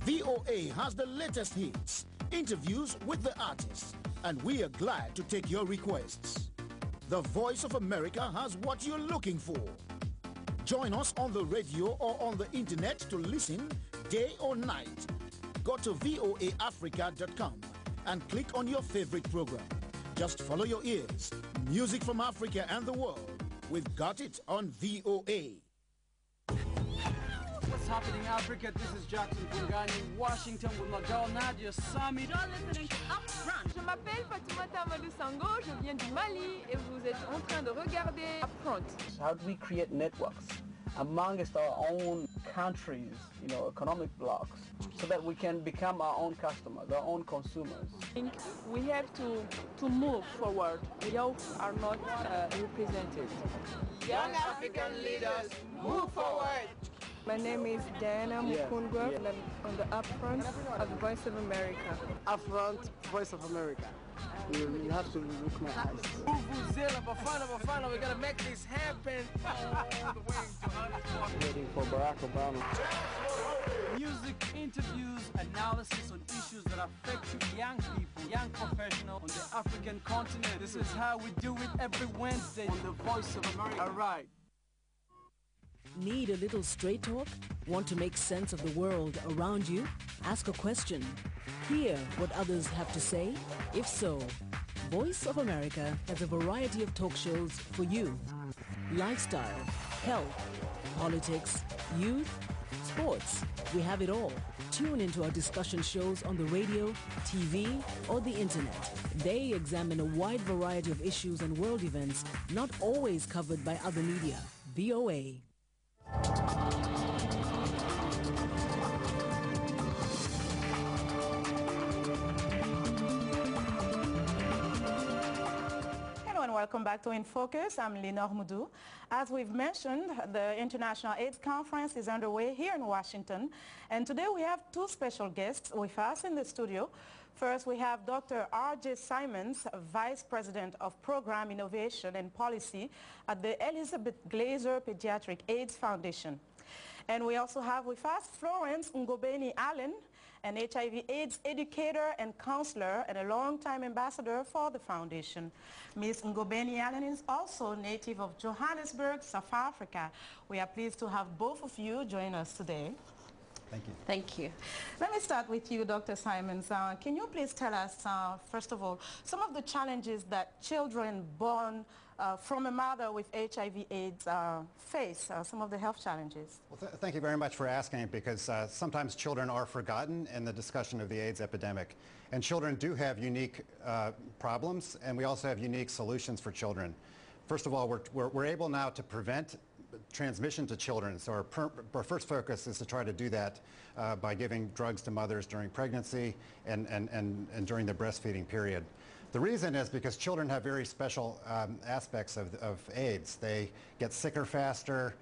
VOA has the latest hits, interviews with the artists, and we are glad to take your requests. The Voice of America has what you're looking for. Join us on the radio or on the internet to listen day or night. Go to voaafrica.com and click on your favorite program. Just follow your ears. Music from Africa and the world. We've got it on VOA. What's happening, Africa? This is Jackson Kungani in Washington with my girl Nadia Sami. You're listening to Upfront. Je m'appelle Fatoumata Amadou Sango, je viens du Mali et vous êtes en train de regarder Upfront. How do we create networks amongst our own countries, economic blocks, so that we can become our own customers, our own consumers? I think we have to move forward. The youth are not represented. Young African leaders, move forward. My name is Diana Mukundwa, and I'm on the Upfront of the Voice of America. Upfront, Voice of America. You have to look my eyes. Vuvuzela, Bafana, we gotta make this happen. All the way to waiting for Barack Obama. Music, interviews, analysis on issues that affect young people, young professionals on the African continent. This is how we do it every Wednesday on the Voice of America. All right. Need a little straight talk? Want to make sense of the world around you? Ask a question. Hear what others have to say? If so, Voice of America has a variety of talk shows for you. Lifestyle, health, politics, youth, sports. We have it all. Tune into our discussion shows on the radio, TV, or the internet. They examine a wide variety of issues and world events not always covered by other media. VOA. Hello and welcome back to In Focus. I'm Lenore Moudou. As we've mentioned, the International AIDS Conference is underway here in Washington. And today we have two special guests with us in the studio. First, we have Dr. R.J. Simons, Vice President of Program Innovation and Policy at the Elizabeth Glaser Pediatric AIDS Foundation. And we also have with us Florence Ngobeni Allen, an HIV/AIDS educator and counselor and a long-time ambassador for the foundation. Ms. Ngobeni Allen is also native of Johannesburg, South Africa. We are pleased to have both of you join us today. Thank you. Thank you. Let me start with you, Dr. Simons. Can you please tell us, first of all, some of the challenges that children born from a mother with HIV/AIDS face, some of the health challenges? Well, thank you very much for asking, because sometimes children are forgotten in the discussion of the AIDS epidemic. And children do have unique problems, and we also have unique solutions for children. First of all, we're able now to prevent transmission to children. So our first focus is to try to do that by giving drugs to mothers during pregnancy and during the breastfeeding period. The reason is because children have very special aspects of AIDS. They get sicker faster.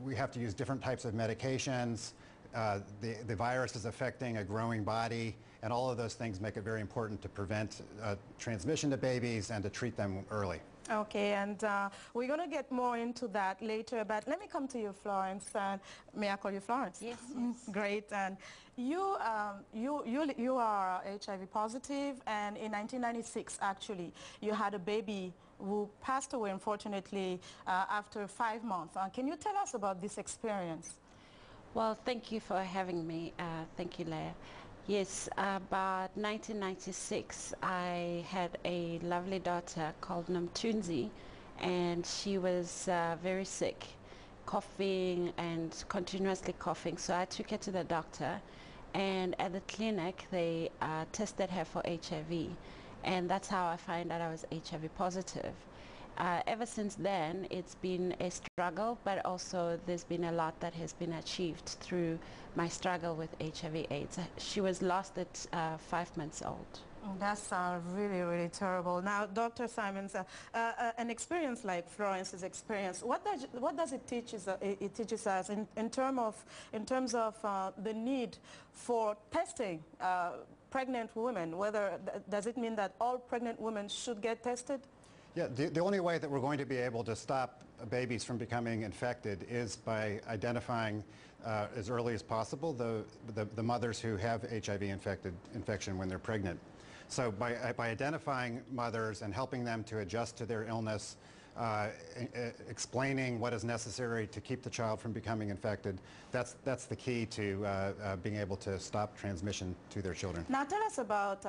We have to use different types of medications. The virus is affecting a growing body, and all of those things make it very important to prevent transmission to babies and to treat them early. Okay, and we're going to get more into that later, but let me come to you, Florence. May I call you Florence? Yes. Great. And you are HIV positive, and in 1996, actually, you had a baby who passed away, unfortunately, after 5 months. Can you tell us about this experience? Well, thank you for having me. Thank you, Leah. Yes, about 1996, I had a lovely daughter called Nomtunzi, and she was very sick, coughing and continuously coughing. So I took her to the doctor, and at the clinic, they tested her for HIV, and that's how I found out I was HIV positive. Ever since then, it's been a struggle, but also there's been a lot that has been achieved through my struggle with HIV/AIDS. She was lost at 5 months old. That's really, really terrible. Now, Dr. Simons, an experience like Florence's experience, what does it teach us? It teaches us in terms of the need for testing pregnant women. Does it mean that all pregnant women should get tested? Yeah, the only way that we're going to be able to stop babies from becoming infected is by identifying as early as possible the mothers who have HIV infection when they're pregnant. So by identifying mothers and helping them to adjust to their illness, explaining what is necessary to keep the child from becoming infected, that's the key to being able to stop transmission to their children. Now tell us about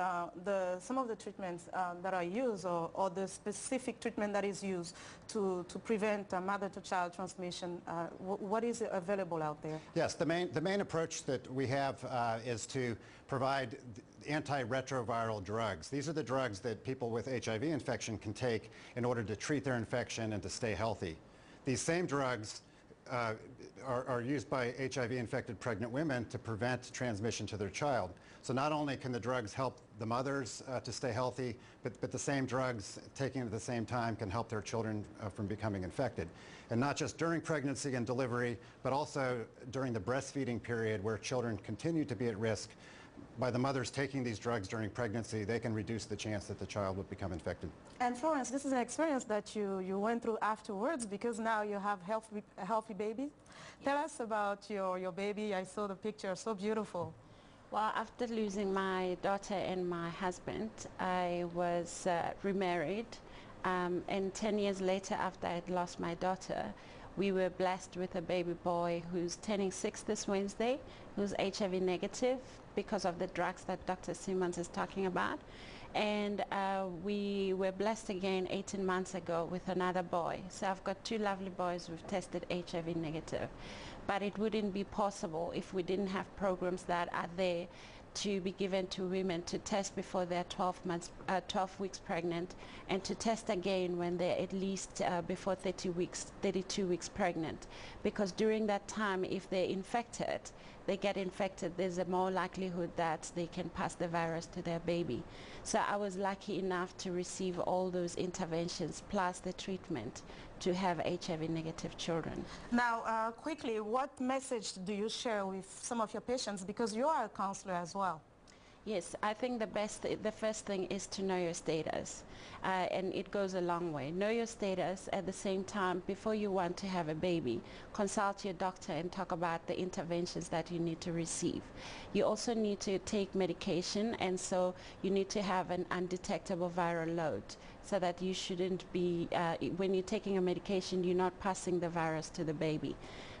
some of the treatments that are used or the specific treatment that is used to prevent mother-to-child transmission. What is available out there? Yes, the main approach that we have is to provide antiretroviral drugs. These are the drugs that people with HIV infection can take in order to treat their infection and to stay healthy. These same drugs are used by HIV-infected pregnant women to prevent transmission to their child. So not only can the drugs help the mothers to stay healthy, but the same drugs taken at the same time can help their children from becoming infected. And not just during pregnancy and delivery, but also during the breastfeeding period where children continue to be at risk. By the mothers taking these drugs during pregnancy, they can reduce the chance that the child would become infected. And Florence, this is an experience that you went through afterwards because now you have a healthy baby. Tell us about your baby. I saw the picture, so beautiful. Well, after losing my daughter and my husband, I was remarried. And 10 years later, after I had lost my daughter, we were blessed with a baby boy who's turning 6 this Wednesday, who's HIV negative because of the drugs that Dr. Simmons is talking about. And we were blessed again 18 months ago with another boy. So I've got 2 lovely boys who've tested HIV negative. But it wouldn't be possible if we didn't have programs that are there to be given to women to test before they're 12 weeks pregnant, and to test again when they're at least before 32 weeks pregnant. Because during that time, if they're infected, they get infected, there's a more likelihood that they can pass the virus to their baby. So I was lucky enough to receive all those interventions plus the treatment to have HIV negative children. Now, quickly, what message do you share with some of your patients, because you are a counselor as well? Yes, I think the first thing is to know your status, and it goes a long way. Know your status. At the same time, before you want to have a baby, consult your doctor and talk about the interventions that you need to receive. You also need to take medication, and so you need to have an undetectable viral load, so that you shouldn't be, when you're taking a medication, you're not passing the virus to the baby.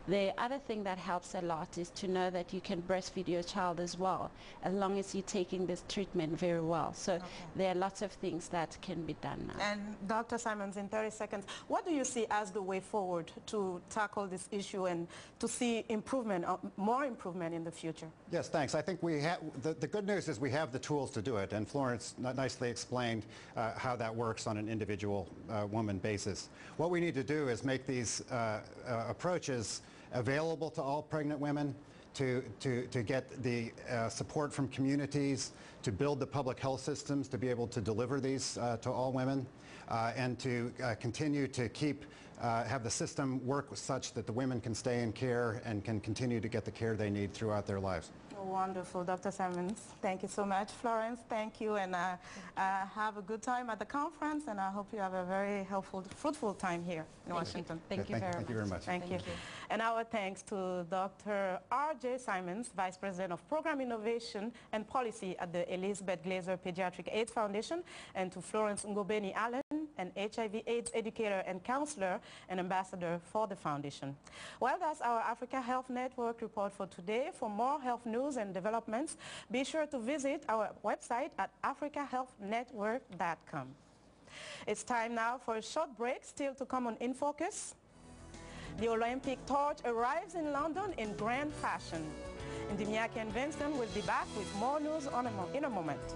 The other thing that helps a lot is to know that you can breastfeed your child as well, as long as you're taking this treatment very well. So there are lots of things that can be done now. And Dr. Simons, in 30 seconds, what do you see as the way forward to tackle this issue and to see improvement, more improvement in the future? Yes, thanks. I think we have, the good news is we have the tools to do it, and Florence nicely explained how that works on an individual woman basis. What we need to do is make these approaches available to all pregnant women, to get the support from communities, to build the public health systems to be able to deliver these to all women, and to continue to have the system work such that the women can stay in care and can continue to get the care they need throughout their lives. Wonderful, Dr. Simons. Thank you so much. Florence, thank you, and have a good time at the conference, and I hope you have a very helpful, fruitful time here in Washington. Thank you very much. Thank you. And our thanks to Dr. R.J. Simons, Vice President of Program Innovation and Policy at the Elizabeth Glaser Pediatric AIDS Foundation, and to Florence Ngobeni Allen, an HIV/AIDS educator and counselor and ambassador for the foundation. Well, that's our Africa Health Network report for today. For more health news and developments, be sure to visit our website at africahealthnetwork.com. It's time now for a short break, still to come on In Focus. The Olympic torch arrives in London in grand fashion. Ndimiaki and Vincent will be back with more news in a moment.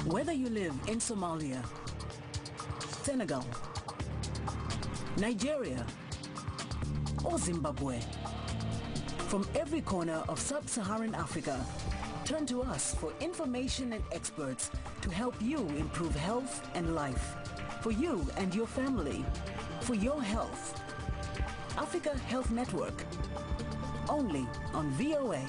Whether you live in Somalia, Senegal, Nigeria, or Zimbabwe, from every corner of sub-Saharan Africa, turn to us for information and experts to help you improve health and life for you and your family. for your health. Africa Health Network, only on VOA.